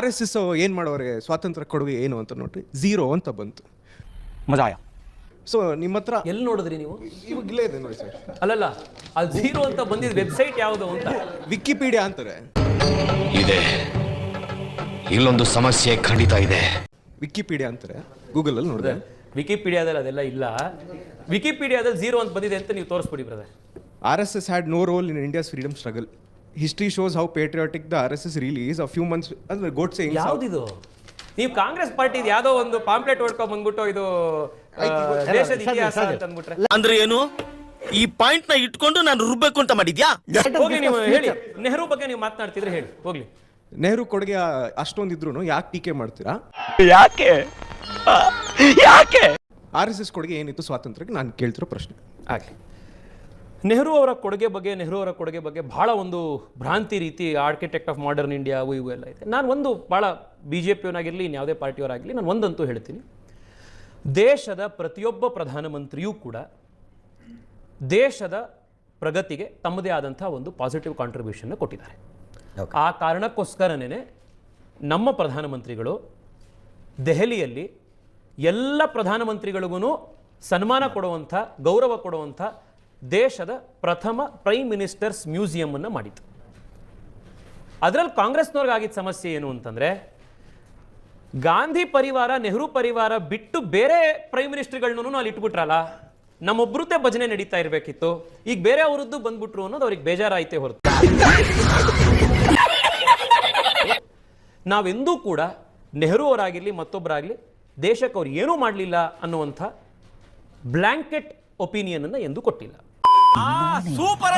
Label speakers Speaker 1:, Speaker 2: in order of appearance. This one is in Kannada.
Speaker 1: RSS ಏನು ಮಾಡೋರಿಗೆ ಸ್ವಾತಂತ್ರ್ಯ ಕೊಡುಗೆ ಏನು ಅಂತ ನೋಡ್ರಿ, ಝೀರೋ ಅಂತ ಬಂತು.
Speaker 2: ಮಜಾಯ.
Speaker 1: ಸೊ ನಿಮ್ಮ ಹತ್ರ
Speaker 3: ಎಲ್ಲಿ ನೋಡಿದ್ರಿ ನೀವು?
Speaker 1: ಇವಾಗ ಇಲ್ಲೇ ಇದೆ ನೋಡಿ ಸರ್.
Speaker 3: ಅಲ್ಲಲ್ಲ, ಅದು ಝೀರೋ ಅಂತ ಬಂದಿದ್ದು ವೆಬ್ಸೈಟ್ ಯಾವುದು ಅಂತ
Speaker 1: ವಿಕಿಪೀಡಿಯಾ ಅಂತಾರೆ.
Speaker 4: ಇದೆ, ಇಲ್ಲೊಂದು ಸಮಸ್ಯೆ ಖಂಡಿತ ಇದೆ.
Speaker 1: ವಿಕಿಪೀಡಿಯಾ ಅಂತಾರೆ, ಗೂಗಲಲ್ಲಿ ನೋಡಿದೆ.
Speaker 3: ವಿಕಿಪೀಡಿಯಾದಲ್ಲಿ ಅದೆಲ್ಲ ಇಲ್ಲ. ವಿಕಿಪೀಡಿಯಾದಲ್ಲಿ ಝೀರೋ ಅಂತ ಬಂದಿದೆ ಅಂತ ನೀವು ತೋರಿಸ್ಬಿಡಿ brother.
Speaker 1: RSS had no role in India's freedom struggle. History shows how patriotic the RSS really is. A few months ಅಂದ್ರೆ ಗೋಡ್ ಸೇಯಿಂಗ್.
Speaker 3: ಯಾವ್ದಿದು? ನೀವು ಕಾಂಗ್ರೆಸ್ ಪಾರ್ಟಿ ಯಾವುದೋ ಒಂದು ಪಾಂಪ್ಲೆಟ್ ಹೊಡ್ಕೊಂಡ್ ಬಂದ್ಬಿಟ್ಟು ಇದು ದೇಶದ ಇತಿಹಾಸ ಅಂತ ಅಂದ್ಬಿಟ್ರೆ
Speaker 5: ಅಂದ್ರೆ ಏನು? ಈ ಪಾಯಿಂಟ್ ನ ಇಟ್ಕೊಂಡು ನಾನು ರುಬ್ಬೇಕು ಅಂತ ಮಾಡಿದ್ಯಾ?
Speaker 3: ಹೋಗ್ಲಿ, ನೀವು ಹೇಳಿ. ನೆಹರು ಬಗ್ಗೆ ನೀವು ಮಾತನಾಡ್ತಿದ್ರೆ ಹೇಳಿ, ಹೋಗ್ಲಿ.
Speaker 1: ನೆಹರು ಕೊಡುಗೆ ಅಷ್ಟೊಂದಿದ್ರು ಯಾಕೆ ಟೀಕೆ ಮಾಡ್ತೀರಾ?
Speaker 5: ಯಾಕೆ ಯಾಕೆ
Speaker 1: RSS ಕೊಡುಗೆ ಏನಿತ್ತು ಸ್ವಾತಂತ್ರ್ಯಕ್ಕೆ ನಾನು ಕೇಳ್ತಿರೋ ಪ್ರಶ್ನೆ.
Speaker 3: ಆಗಲಿ. ನೆಹರು ಅವರ ಕೊಡುಗೆ ಬಗ್ಗೆ ಬಹಳ ಒಂದು ಭ್ರಾಂತಿ ರೀತಿ ಆರ್ಕಿಟೆಕ್ಟ್ ಆಫ್ ಮಾಡರ್ನ್ ಇಂಡಿಯಾ ಇವು ಎಲ್ಲ ಇದೆ. ನಾನು ಒಂದು ಭಾಳ BJPಯವನಾಗಿರಲಿ ಇನ್ಯಾವುದೇ ಪಾರ್ಟಿಯವರಾಗಲಿ ನಾನು ಒಂದಂತೂ ಹೇಳ್ತೀನಿ, ದೇಶದ ಪ್ರತಿಯೊಬ್ಬ ಪ್ರಧಾನಮಂತ್ರಿಯೂ ಕೂಡ ದೇಶದ ಪ್ರಗತಿಗೆ ತಮ್ಮದೇ ಆದಂಥ ಒಂದು ಪಾಸಿಟಿವ್ ಕಾಂಟ್ರಿಬ್ಯೂಷನ್ನ ಕೊಟ್ಟಿದ್ದಾರೆ. ಆ ಕಾರಣಕ್ಕೋಸ್ಕರನೇ ನಮ್ಮ ಪ್ರಧಾನಮಂತ್ರಿಗಳು ದೆಹಲಿಯಲ್ಲಿ ಎಲ್ಲ ಪ್ರಧಾನಮಂತ್ರಿಗಳಿಗೂ ಸನ್ಮಾನ ಕೊಡುವಂಥ, ಗೌರವ ಕೊಡುವಂಥ ದೇಶದ ಪ್ರಥಮ ಪ್ರೈಮ್ ಮಿನಿಸ್ಟರ್ಸ್ ಮ್ಯೂಸಿಯಮನ್ನು ಮಾಡಿತ್ತು. ಅದರಲ್ಲಿ ಕಾಂಗ್ರೆಸ್ನವ್ರಿಗಾಗಿದ್ದ ಸಮಸ್ಯೆ ಏನು ಅಂತಂದರೆ, ಗಾಂಧಿ ಪರಿವಾರ, ನೆಹರು ಪರಿವಾರ ಬಿಟ್ಟು ಬೇರೆ ಪ್ರೈಮ್ ಮಿನಿಸ್ಟರ್ಗಳನ್ನೂ ಅಲ್ಲಿ ಇಟ್ಬಿಟ್ರಲ್ಲ, ನಮ್ಮೊಬ್ಬರದ್ದೇ ಭಜನೆ ನಡೀತಾ ಇರಬೇಕಿತ್ತು, ಈಗ ಬೇರೆ ಅವರದ್ದು ಬಂದ್ಬಿಟ್ರು ಅನ್ನೋದು ಅವ್ರಿಗೆ ಬೇಜಾರಾಯಿತೇ ಹೊರತು ನಾವೆಂದೂ ಕೂಡ ನೆಹರು ಅವರಾಗಿರಲಿ ಮತ್ತೊಬ್ಬರಾಗಲಿ ದೇಶಕ್ಕೆ ಅವ್ರು ಏನೂ ಮಾಡಲಿಲ್ಲ ಅನ್ನುವಂಥ ಬ್ಲ್ಯಾಂಕೆಟ್ ಒಪಿನಿಯನ್ ಅನ್ನು ಎಂದೂ ಕೊಟ್ಟಿಲ್ಲ.
Speaker 5: ಸೂಪರ್.